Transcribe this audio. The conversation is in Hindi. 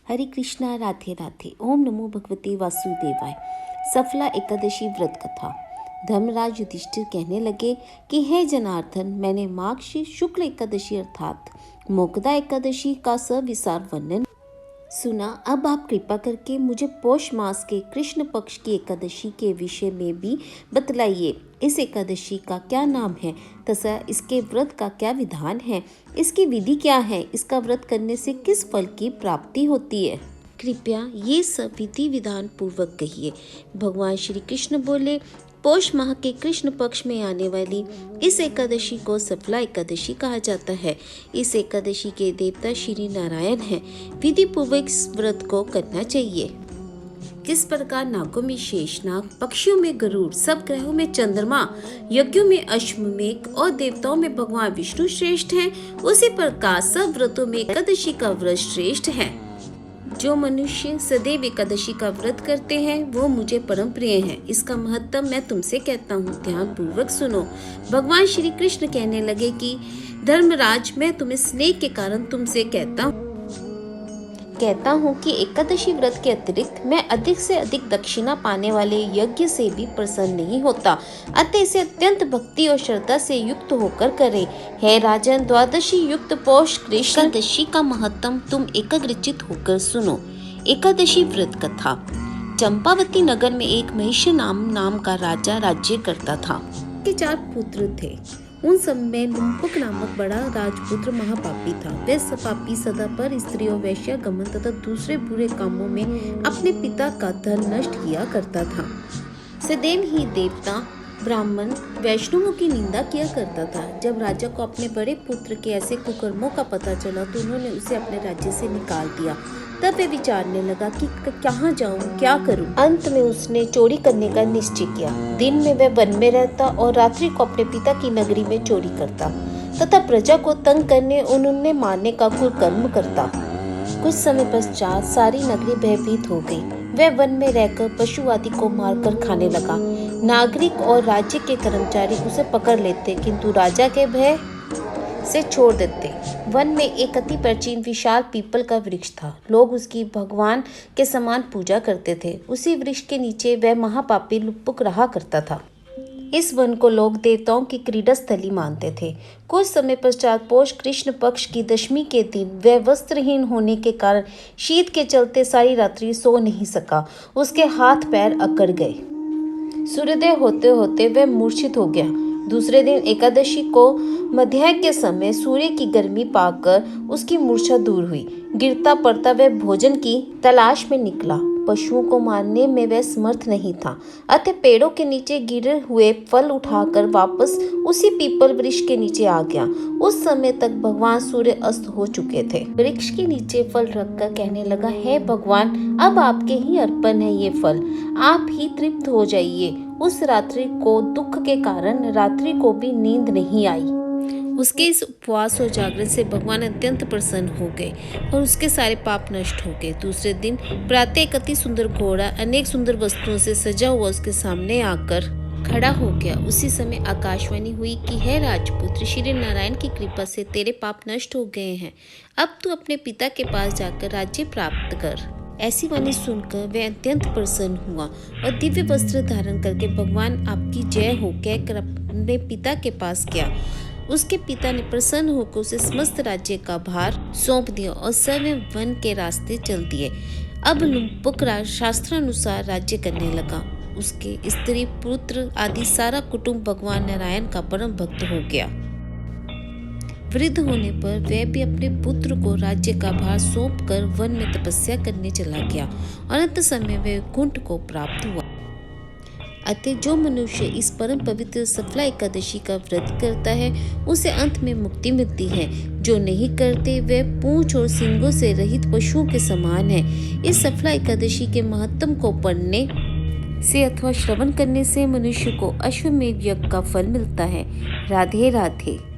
हरे कृष्णा, राधे राधे। ओम नमो भगवते वासुदेवाय। सफला एकादशी व्रत कथा। धर्मराज युधिष्ठिर कहने लगे कि हे जनार्दन, मैंने मार्गशीर्ष शुक्ल एकादशी अर्थात मोक्षदा एकादशी का सविस्तार वर्णन सुना। अब आप कृपा करके मुझे पौष मास के कृष्ण पक्ष की एकादशी के विषय में भी बतलाइए। इस एकादशी का क्या नाम है तथा इसके व्रत का क्या विधान है, इसकी विधि क्या है, इसका व्रत करने से किस फल की प्राप्ति होती है। कृपया ये सब विधि विधान पूर्वक कहिए। भगवान श्री कृष्ण बोले, पौष माह के कृष्ण पक्ष में आने वाली इस एकादशी को सफला एकादशी कहा जाता है। इस एकादशी के देवता श्री नारायण हैं। विधि पूर्वक इस व्रत को करना चाहिए। किस प्रकार नागों में शेषनाग, पक्षियों में गरुड़, सब ग्रहों में चंद्रमा, यज्ञों में अश्वमेघ और देवताओं में भगवान विष्णु श्रेष्ठ हैं, उसी प्रकार सब व्रतों में एकादशी का व्रत श्रेष्ठ है। जो मनुष्य सदैव एकादशी का व्रत करते हैं वो मुझे परम प्रिय है। इसका महत्व मैं तुमसे कहता हूँ, ध्यान पूर्वक सुनो। भगवान श्री कृष्ण कहने लगे कि धर्मराज, मैं तुम्हें स्नेह के कारण तुमसे कहता हूँ कि एकादशी व्रत के अतिरिक्त मैं अधिक से अधिक दक्षिणा पाने वाले यज्ञ से भी प्रसन्न नहीं होता। अतः इसे अत्यंत भक्ति और श्रद्धा से युक्त होकर करे। हे राजन, द्वादशी युक्त पौष कृष्ण एकादशी का महत्व तुम एकाग्रचित होकर सुनो। एकादशी व्रत कथा। चंपावती नगर में एक महिष नाम का राजा राज्य करता था। उसके 4 पुत्र थे। उन सब में लुम्पुक नामक बड़ा राजपुत्र महापापी था। वह पापी सदा पर स्त्रियों, वैश्यागमन तथा दूसरे बुरे कामों में अपने पिता का धन नष्ट किया करता था। सदैव ही देवता, ब्राह्मण, वैष्णवों की निंदा किया करता था। जब राजा को अपने बड़े पुत्र के ऐसे कुकर्मों का पता चला तो उन्होंने उसे अपने राज्य से निकाल दिया। तब वह विचारने लगा कि कहाँ जाऊं, क्या करूं। अंत में उसने चोरी करने का निश्चय किया। दिन में वह वन में रहता और रात्रि को अपने पिता की नगरी में चोरी करता तथा प्रजा को तंग करने और उन्हें मारने का कुकर्म करता। कुछ समय पश्चात सारी नगरी भयभीत हो गई। वह वन में रहकर पशु आदि को मारकर खाने लगा। नागरिक और राज्य के कर्मचारी उसे पकड़ लेते किंतु राजा के भय से छोड़ देते। वन में एक अति प्राचीन विशाल पीपल का वृक्ष था। लोग उसकी भगवान के समान पूजा करते थे। उसी वृक्ष के नीचे वह महापापी लुप्पुक रहा करता था। इस वन को लोग देवताओं की क्रीड़ा स्थली मानते थे। कुछ समय पश्चात पौष कृष्ण पक्ष की दशमी के दिन वह वस्त्रहीन होने के कारण शीत के चलते सारी रात्रि सो नहीं सका। उसके हाथ पैर अकड़ गए। सूर्योदय होते होते वह मूर्छित हो गया। दूसरे दिन एकादशी को मध्याह्न के समय सूर्य की गर्मी पाकर उसकी मूर्छा दूर हुई। गिरता पड़ता वह भोजन की तलाश में निकला। पशुओं को मारने में वह समर्थ नहीं था। अतः पेड़ों के नीचे गिरे हुए फल उठाकर वापस उसी पीपल वृक्ष के नीचे आ गया। उस समय तक भगवान सूर्य अस्त हो चुके थे। वृक्ष के नीचे फल रखकर कहने लगा, हे भगवान, अब आपके ही अर्पण है ये फल, आप ही तृप्त हो जाइए। उस रात्रि को दुख के कारण रात्रि को भी नींद नहीं आई। उसके इस उपवास और जागरण से भगवान अत्यंत प्रसन्न हो गए और उसके सारे पाप नष्ट हो गए। दूसरे दिन प्रातः एक अति सुंदर घोड़ा अनेक सुंदर वस्तुओं से सजा हुआ उसके सामने आकर खड़ा हो गया। उसी समय आकाशवाणी हुई कि हे राजपुत्र, श्री नारायण की कृपा से तेरे पाप नष्ट हो गए हैं। अब तू अपने पिता के पास जाकर राज्य प्राप्त कर। ऐसी वाणी सुनकर वह अत्यंत प्रसन्न हुआ और दिव्य वस्त्र धारण करके भगवान आपकी जय हो कहकर अपने पिता के पास गया। उसके पिता ने प्रसन्न होकर उसे समस्त राज्य का भार सौंप दिया और स्वयं वन के रास्ते चल दिए। अब लुम्पुक शास्त्रानुसार राज्य करने लगा। उसके स्त्री, पुत्र आदि सारा कुटुंब भगवान नारायण का परम भक्त हो गया। वृद्ध होने पर वह भी अपने पुत्र को राज्य का भार सौंपकर वन में तपस्या करने चला गया और अंत समय वह कुंठ को प्राप्त हुआ। अतः जो मनुष्य इस परम पवित्र सफला एकादशी का व्रत करता है उसे अंत में मुक्ति मिलती है। जो नहीं करते वह पूंछ और सींगों से रहित पशुओं के समान है। इस सफला एकादशी के महत्व को पढ़ने से अथवा श्रवण करने से मनुष्य को अश्वमेध यज्ञ का फल मिलता है। राधे राधे।